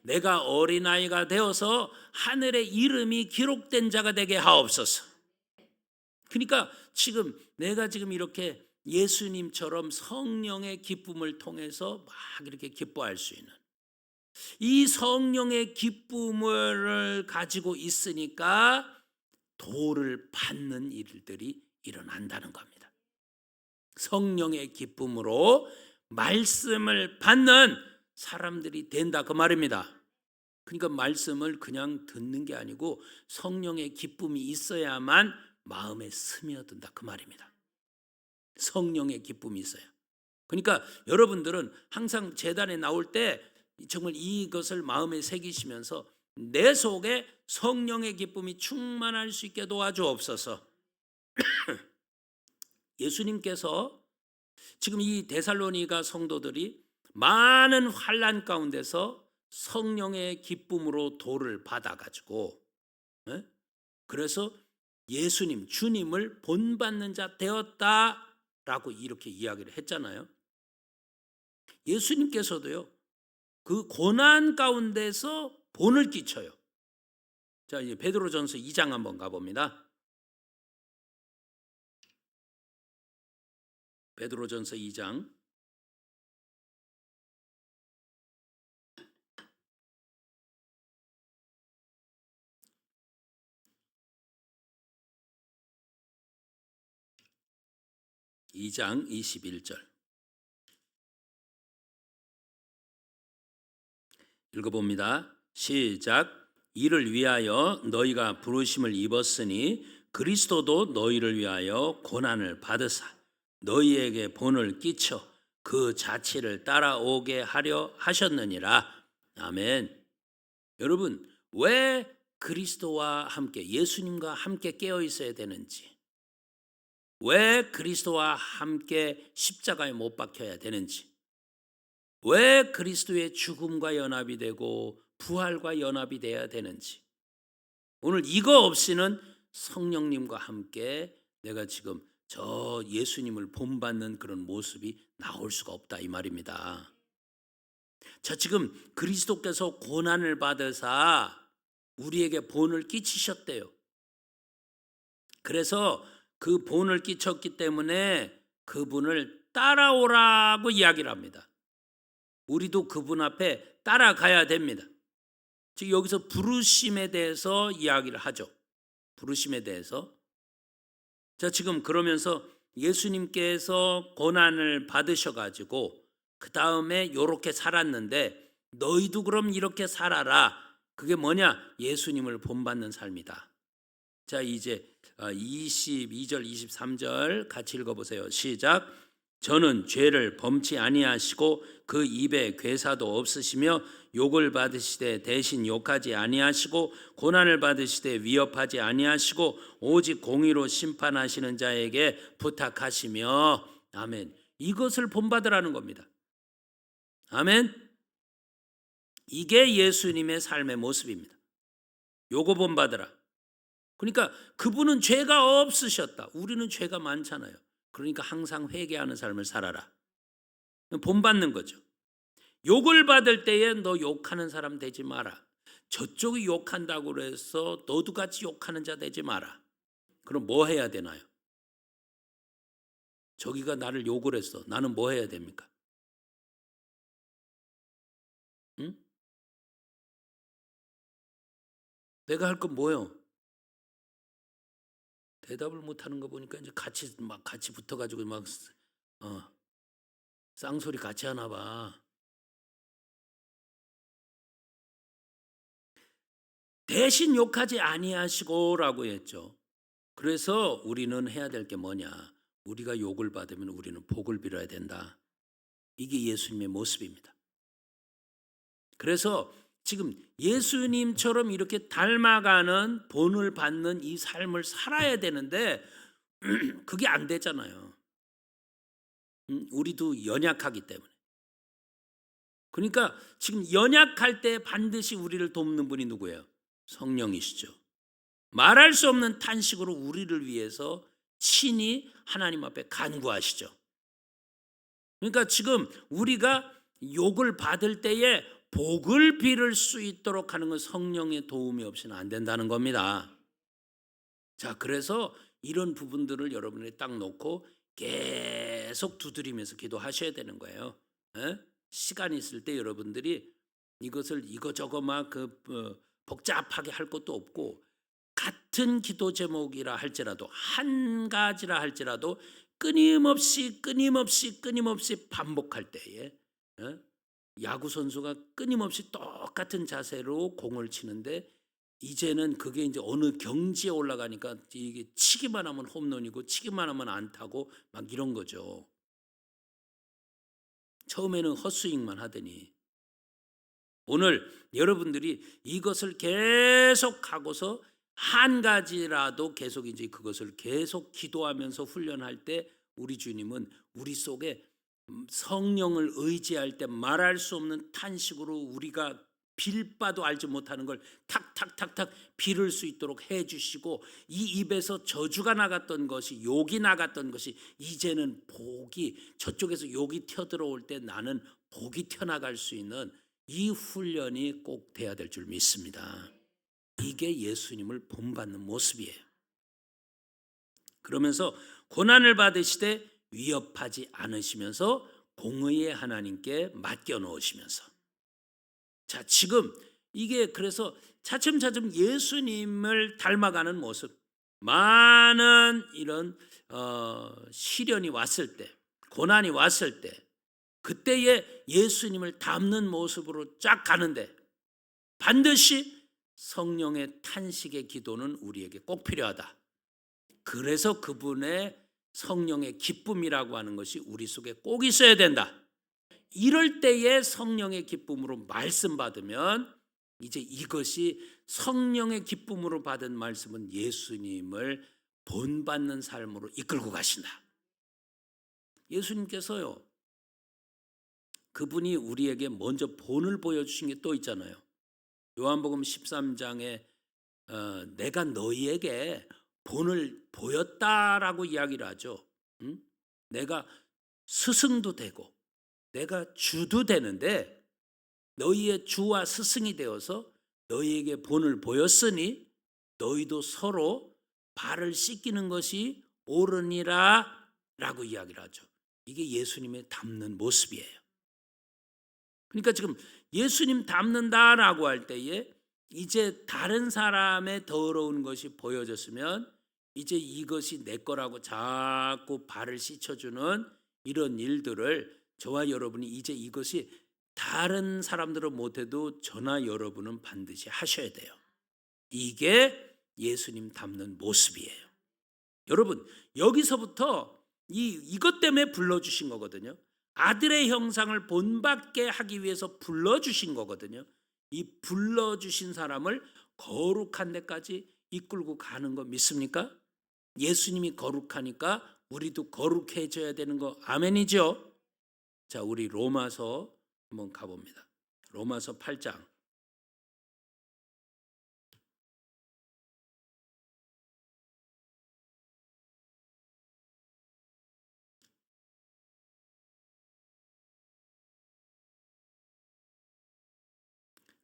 내가 어린아이가 되어서 하늘의 이름이 기록된 자가 되게 하옵소서. 그러니까 지금 내가 지금 이렇게 예수님처럼 성령의 기쁨을 통해서 막 이렇게 기뻐할 수 있는 이 성령의 기쁨을 가지고 있으니까 도를 받는 일들이 일어난다는 겁니다. 성령의 기쁨으로 말씀을 받는 사람들이 된다 그 말입니다. 그러니까 말씀을 그냥 듣는 게 아니고 성령의 기쁨이 있어야만 마음에 스며든다 그 말입니다. 성령의 기쁨이 있어요. 그러니까 여러분들은 항상 제단에 나올 때 정말 이것을 마음에 새기시면서 내 속에 성령의 기쁨이 충만할 수 있게 도와주옵소서. 예수님께서 지금 이 데살로니가 성도들이 많은 환난 가운데서 성령의 기쁨으로 도를 받아가지고 그래서 예수님, 주님을 본받는 자 되었다라고 이렇게 이야기를 했잖아요. 예수님께서도요, 그 고난 가운데서 본을 끼쳐요. 자, 이제 베드로전서 2장 한번 가봅니다. 베드로전서 2장 2장 21절 읽어봅니다. 시작. 이를 위하여 너희가 부르심을 입었으니 그리스도도 너희를 위하여 고난을 받으사 너희에게 본을 끼쳐 그 자취를 따라오게 하려 하셨느니라. 아멘. 여러분, 왜 그리스도와 함께 예수님과 함께 깨어 있어야 되는지, 왜 그리스도와 함께 십자가에 못 박혀야 되는지, 왜 그리스도의 죽음과 연합이 되고 부활과 연합이 돼야 되는지, 오늘 이거 없이는 성령님과 함께 내가 지금 저 예수님을 본받는 그런 모습이 나올 수가 없다 이 말입니다. 자, 지금 그리스도께서 고난을 받으사 우리에게 본을 끼치셨대요. 그래서 그 본을 끼쳤기 때문에 그분을 따라오라고 이야기를 합니다. 우리도 그분 앞에 따라가야 됩니다. 즉 여기서 부르심에 대해서 이야기를 하죠. 부르심에 대해서. 자, 지금 그러면서 예수님께서 고난을 받으셔가지고 그 다음에 이렇게 살았는데 너희도 그럼 이렇게 살아라. 그게 뭐냐? 예수님을 본받는 삶이다. 자, 이제 22절 23절 같이 읽어보세요. 시작. 저는 죄를 범치 아니하시고 그 입에 괴사도 없으시며 욕을 받으시되 대신 욕하지 아니하시고 고난을 받으시되 위협하지 아니하시고 오직 공의로 심판하시는 자에게 부탁하시며 아멘. 이것을 본받으라는 겁니다. 아멘. 이게 예수님의 삶의 모습입니다. 요거 본받으라. 그러니까 그분은 죄가 없으셨다. 우리는 죄가 많잖아요. 그러니까 항상 회개하는 삶을 살아라. 본받는 거죠. 욕을 받을 때에 너 욕하는 사람 되지 마라. 저쪽이 욕한다고 해서 너도 같이 욕하는 자 되지 마라. 그럼 뭐 해야 되나요? 저기가 나를 욕을 했어. 나는 뭐 해야 됩니까? 응? 내가 할 건 뭐요? 대답을 못하는 거 보니까 이제 같이 붙어가지고 쌍소리 같이 하나 봐. 대신 욕하지 아니하시고라고 했죠. 그래서 우리는 해야 될 게 뭐냐? 우리가 욕을 받으면 우리는 복을 빌어야 된다. 이게 예수님의 모습입니다. 그래서 지금 예수님처럼 이렇게 닮아가는 본을 받는 이 삶을 살아야 되는데 그게 안 되잖아요. 우리도 연약하기 때문에. 그러니까 지금 연약할 때 반드시 우리를 돕는 분이 누구예요? 성령이시죠. 말할 수 없는 탄식으로 우리를 위해서 친히 하나님 앞에 간구하시죠. 그러니까 지금 우리가 욕을 받을 때에 복을 빌을 수 있도록 하는 건 성령의 도움이 없이는 안 된다는 겁니다. 자, 그래서 이런 부분들을 여러분이 딱 놓고 계속 두드리면서 기도하셔야 되는 거예요. 예? 시간이 있을 때 여러분들이 이것을 이거저거 막 복잡하게 할 것도 없고, 같은 기도 제목이라 할지라도 한 가지라 할지라도 끊임없이 반복할 때에, 예? 야구 선수가 끊임없이 똑같은 자세로 공을 치는데, 이제는 그게 이제 어느 경지에 올라가니까 이게 치기만 하면 홈런이고 치기만 하면 안타고 막 이런 거죠. 처음에는 헛스윙만 하더니, 오늘 여러분들이 이것을 계속 하고서 한 가지라도 계속 이제 그것을 계속 기도하면서 훈련할 때, 우리 주님은 우리 속에 성령을 의지할 때 말할 수 없는 탄식으로 우리가 빌 바도 알지 못하는 걸 탁탁탁탁 빌을 수 있도록 해 주시고, 이 입에서 저주가 나갔던 것이, 욕이 나갔던 것이 이제는 복이, 저쪽에서 욕이 튀어들어올 때 나는 복이 튀어나갈 수 있는 이 훈련이 꼭 돼야 될 줄 믿습니다. 이게 예수님을 본받는 모습이에요. 그러면서 고난을 받으시되 위협하지 않으시면서 공의의 하나님께 맡겨 놓으시면서, 자, 지금 이게 그래서 차츰차츰 예수님을 닮아가는 모습, 많은 이런 시련이 왔을 때, 고난이 왔을 때, 그때에 예수님을 닮는 모습으로 쫙 가는데, 반드시 성령의 탄식의 기도는 우리에게 꼭 필요하다. 그래서 그분의 성령의 기쁨이라고 하는 것이 우리 속에 꼭 있어야 된다. 이럴 때에 성령의 기쁨으로 말씀 받으면, 이제 이것이 성령의 기쁨으로 받은 말씀은 예수님을 본받는 삶으로 이끌고 가신다. 예수님께서요, 그분이 우리에게 먼저 본을 보여주신 게 또 있잖아요. 요한복음 13장에 내가 너희에게 본을 보였다라고 이야기를 하죠. 응? 내가 스승도 되고 내가 주도 되는데, 너희의 주와 스승이 되어서 너희에게 본을 보였으니 너희도 서로 발을 씻기는 것이 옳으니라 라고 이야기를 하죠. 이게 예수님의 닮는 모습이에요. 그러니까 지금 예수님 닮는다라고 할 때에 이제 다른 사람의 더러운 것이 보여졌으면, 이제 이것이 내 거라고 자꾸 발을 씻어주는 이런 일들을 저와 여러분이, 이제 이것이 다른 사람들은 못해도 저나 여러분은 반드시 하셔야 돼요. 이게 예수님 닮는 모습이에요. 여러분, 여기서부터 이것 때문에 불러주신 거거든요. 아들의 형상을 본받게 하기 위해서 불러주신 거거든요. 이 불러주신 사람을 거룩한 데까지 이끌고 가는 거 믿습니까? 예수님이 거룩하니까 우리도 거룩해져야 되는 거 아멘이죠? 자, 우리 로마서 한번 가봅니다. 로마서 8장.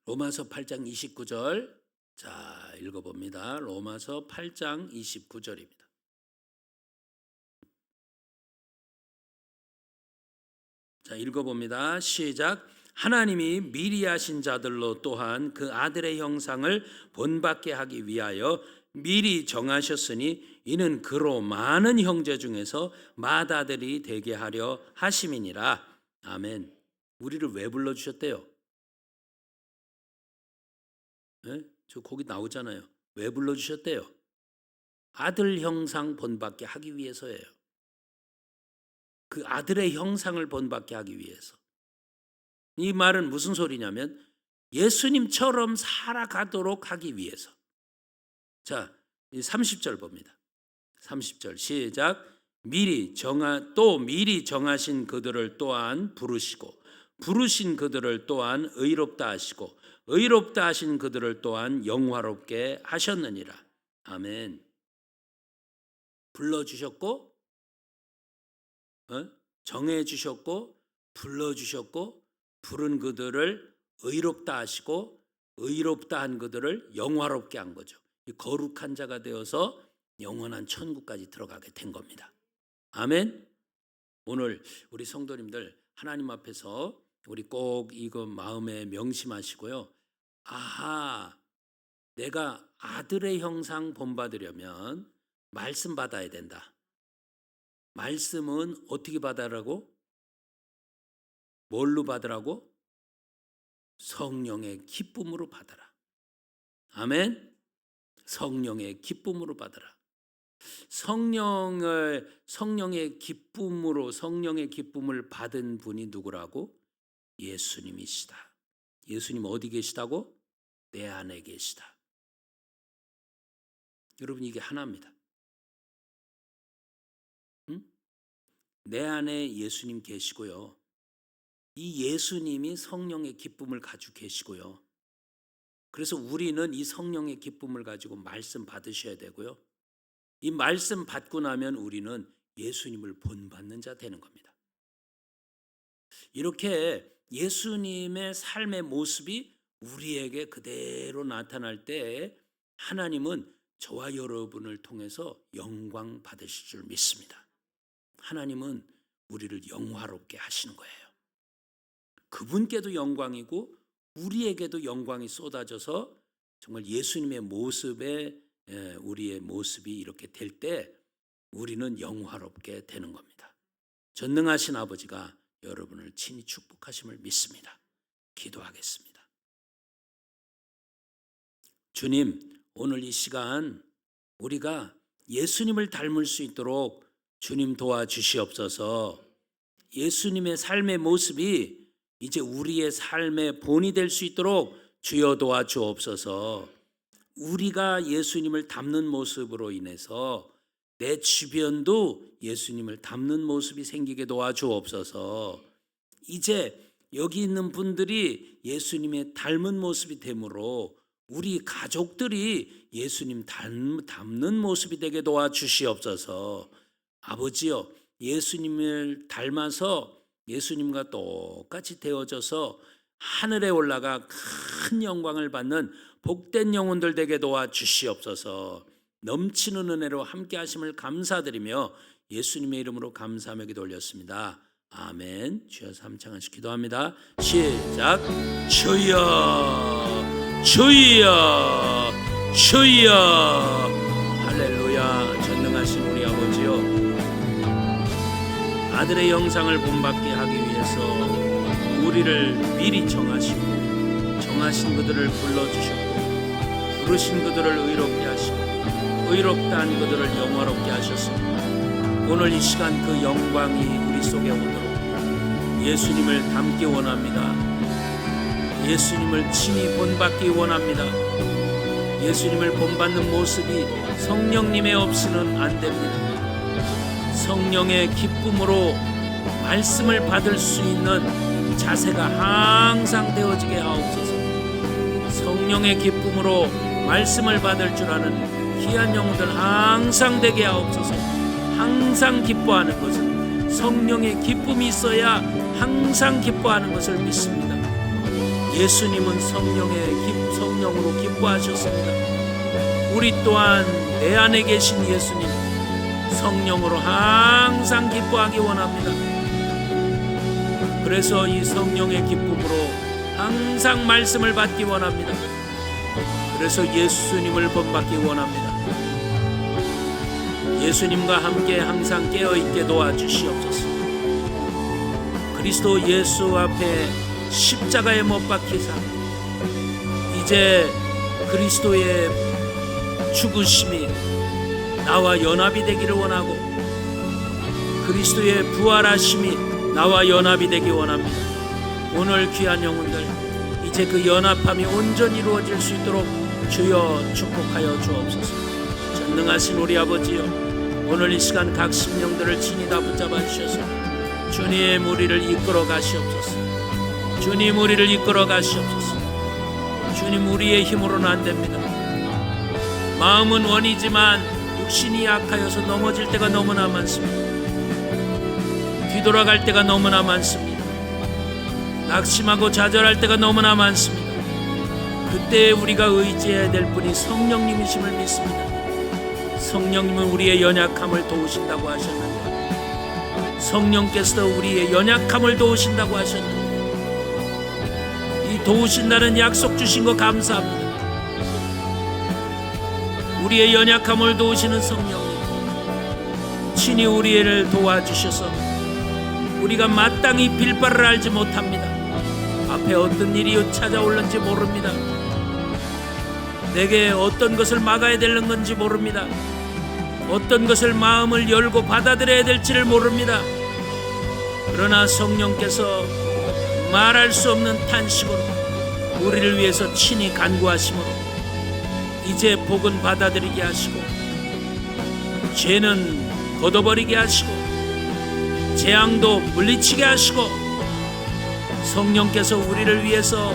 로마서 8장 29절. 자, 읽어봅니다. 로마서 8장 29절입니다. 자, 읽어봅니다. 시작. 하나님이 미리 하신 자들로 또한 그 아들의 형상을 본받게 하기 위하여 미리 정하셨으니, 이는 그로 많은 형제 중에서 맏아들이 되게 하려 하심이니라. 아멘. 우리를 왜 불러주셨대요? 네? 저 거기 나오잖아요. 왜 불러주셨대요? 아들 형상 본받게 하기 위해서예요. 그 아들의 형상을 본받게 하기 위해서. 이 말은 무슨 소리냐면 예수님처럼 살아가도록 하기 위해서. 자, 30절 봅니다. 30절 시작. 또 미리 정하신 그들을 또한 부르시고, 부르신 그들을 또한 의롭다 하시고, 의롭다 하신 그들을 또한 영화롭게 하셨느니라. 아멘. 불러주셨고, 정해주셨고, 불러주셨고, 부른 그들을 의롭다 하시고 의롭다 한 그들을 영화롭게 한 거죠. 이 거룩한 자가 되어서 영원한 천국까지 들어가게 된 겁니다. 아멘. 오늘 우리 성도님들 하나님 앞에서 우리 꼭 이거 마음에 명심하시고요. 아하, 내가 아들의 형상 본받으려면 말씀 받아야 된다. 말씀은 어떻게 받으라고? 뭘로 받으라고? 성령의 기쁨으로 받아라. 아멘. 성령의 기쁨으로 받아라. 성령의 기쁨을 받은 분이 누구라고? 예수님이시다. 예수님 어디 계시다고? 내 안에 계시다. 여러분, 이게 하나입니다. 응? 내 안에 예수님 계시고요. 이 예수님이 성령의 기쁨을 가지고 계시고요. 그래서 우리는 이 성령의 기쁨을 가지고 말씀 받으셔야 되고요. 이 말씀 받고 나면 우리는 예수님을 본받는 자 되는 겁니다. 이렇게 예수님의 삶의 모습이 우리에게 그대로 나타날 때 하나님은 저와 여러분을 통해서 영광 받으실 줄 믿습니다. 하나님은 우리를 영화롭게 하시는 거예요. 그분께도 영광이고 우리에게도 영광이 쏟아져서 정말 예수님의 모습에 우리의 모습이 이렇게 될 때 우리는 영화롭게 되는 겁니다. 전능하신 아버지가 여러분을 친히 축복하심을 믿습니다. 기도하겠습니다. 주님, 오늘 이 시간 우리가 예수님을 닮을 수 있도록 주님 도와주시옵소서. 예수님의 삶의 모습이 이제 우리의 삶의 본이 될 수 있도록 주여 도와주옵소서. 우리가 예수님을 닮는 모습으로 인해서 내 주변도 예수님을 닮는 모습이 생기게 도와주옵소서. 이제 여기 있는 분들이 예수님의 닮은 모습이 되므로 우리 가족들이 예수님 닮는 모습이 되게 도와주시옵소서. 아버지여, 예수님을 닮아서 예수님과 똑같이 되어져서 하늘에 올라가 큰 영광을 받는 복된 영혼들 되게 도와주시옵소서. 넘치는 은혜로 함께 하심을 감사드리며 예수님의 이름으로 감사하며 기도 올렸습니다. 아멘. 주여서 함창하시 기도합니다. 시작. 주여 주여 주여. 할렐루야. 전능하신 우리 아버지요, 아들의 영상을 본받게 하기 위해서 우리를 미리 정하신 그들을 불러주셨고 부르신 그들을 의롭게 하시고 의롭다 한 그들을 영화롭게 하셨습니다. 오늘 이 시간 그 영광이 우리 속에 오도록 예수님을 닮기 원합니다. 예수님을 친히 본받기 원합니다. 예수님을 본받는 모습이 성령님의 없이는 안 됩니다. 성령의 기쁨으로 말씀을 받을 수 있는 자세가 항상 되어지게 하옵소서. 성령의 기쁨으로 말씀을 받을 줄 아는 귀한 영혼들 항상 되게 하옵소서. 항상 기뻐하는 것은 성령의 기쁨이 있어야 항상 기뻐하는 것을 믿습니다. 예수님은 성령으로 기뻐하셨습니다. 우리 또한 내 안에 계신 예수님 성령으로 항상 기뻐하기 원합니다. 그래서 이 성령의 기쁨으로 항상 말씀을 받기 원합니다. 그래서 예수님을 본받기 원합니다. 예수님과 함께 항상 깨어있게 도와주시옵소서. 그리스도 예수 앞에 십자가에 못 박히사 이제 그리스도의 죽으심이 나와 연합이 되기를 원하고 그리스도의 부활하심이 나와 연합이 되기 원합니다. 오늘 귀한 영혼들 이제 그 연합함이 온전히 이루어질 수 있도록 주여 축복하여 주옵소서. 전능하신 우리 아버지여, 오늘 이 시간 각 심령들을 친히 다 붙잡아 주셔서 주님 우리를 이끌어 가시옵소서. 주님 우리를 이끌어 가시옵소서. 주님 우리의 힘으로는 안 됩니다. 마음은 원이지만 육신이 약하여서 넘어질 때가 너무나 많습니다. 뒤돌아갈 때가 너무나 많습니다. 낙심하고 좌절할 때가 너무나 많습니다. 그때 우리가 의지해야 될 분이 성령님이심을 믿습니다. 성령님은 우리의 연약함을 도우신다고 하셨는데, 성령께서 우리의 연약함을 도우신다고 하셨는데, 이 도우신다는 약속 주신 거 감사합니다. 우리의 연약함을 도우시는 성령님, 친히 우리를 도와주셔서 우리가 마땅히 빌바를 알지 못합니다. 앞에 어떤 일이 찾아올는지 모릅니다. 내게 어떤 것을 막아야 되는 건지 모릅니다. 어떤 것을 마음을 열고 받아들여야 될지를 모릅니다. 그러나 성령께서 말할 수 없는 탄식으로 우리를 위해서 친히 간구하심으로 이제 복은 받아들이게 하시고, 죄는 걷어버리게 하시고, 재앙도 물리치게 하시고, 성령께서 우리를 위해서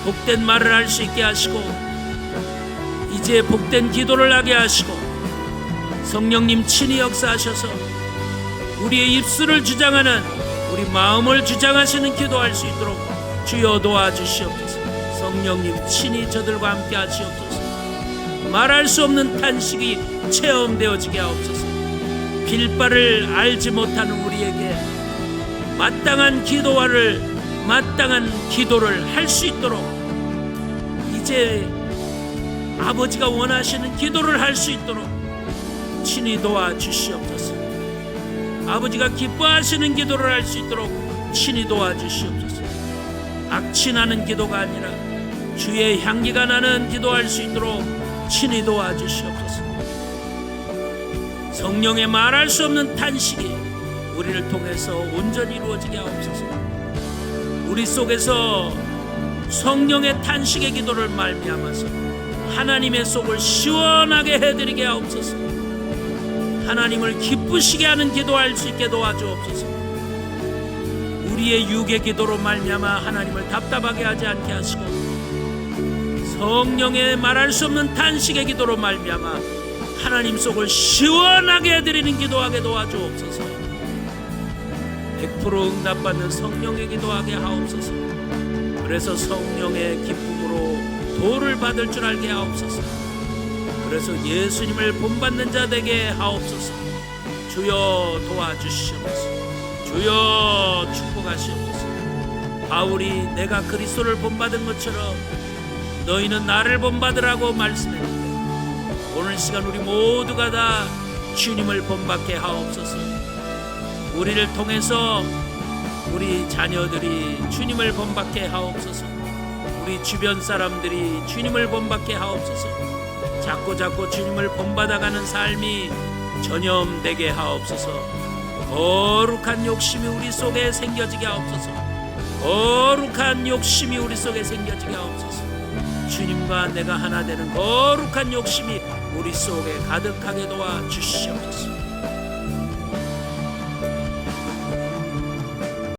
복된 말을 할 수 있게 하시고, 이제 복된 기도를 하게 하시고, 성령님 친히 역사하셔서 우리의 입술을 주장하는, 우리 마음을 주장하시는 기도할 수 있도록 주여 도와주시옵소서. 성령님 친히 저들과 함께 하시옵소서. 말할 수 없는 탄식이 체험되어지게 하옵소서. 빌바를 알지 못하는 우리에게 마땅한 기도를 할 수 있도록, 이제 아버지가 원하시는 기도를 할 수 있도록 친히 도와주시옵소서. 아버지가 기뻐하시는 기도를 할 수 있도록 친히 도와주시옵소서. 악취나는 기도가 아니라 주의 향기가 나는 기도할 수 있도록 친히 도와주시옵소서. 성령의 말할 수 없는 탄식이 우리를 통해서 온전히 이루어지게 하옵소서. 우리 속에서 성령의 탄식의 기도를 말미암아서 하나님의 속을 시원하게 해드리게 하옵소서. 하나님을 기쁘시게 하는 기도할 수 있게 도와주옵소서. 우리의 육의 기도로 말미암아 하나님을 답답하게 하지 않게 하시고, 성령의 말할 수 없는 탄식의 기도로 말미암아 하나님 속을 시원하게 해드리는 기도하게 도와주옵소서. 100% 응답받는 성령의 기도하게 하옵소서. 그래서 성령의 기쁨으로 도를 받을 줄 알게 하옵소서. 그래서 예수님을 본받는 자 되게 하옵소서. 주여 도와주시옵소서. 주여 축복하시옵소서. 바울이 내가 그리스도를 본받은 것처럼 너희는 나를 본받으라고 말씀했는데, 오늘 시간 우리 모두가 다 주님을 본받게 하옵소서. 우리를 통해서 우리 자녀들이 주님을 본받게 하옵소서. 우리 주변 사람들이 주님을 본받게 하옵소서. 자꾸 주님을 본받아가는 삶이 전염되게 하옵소서. 거룩한 욕심이 우리 속에 생겨지게 하옵소서. 거룩한 욕심이 우리 속에 생겨지게 하옵소서. 주님과 내가 하나 되는 거룩한 욕심이 우리 속에 가득하게 도와주시옵소서.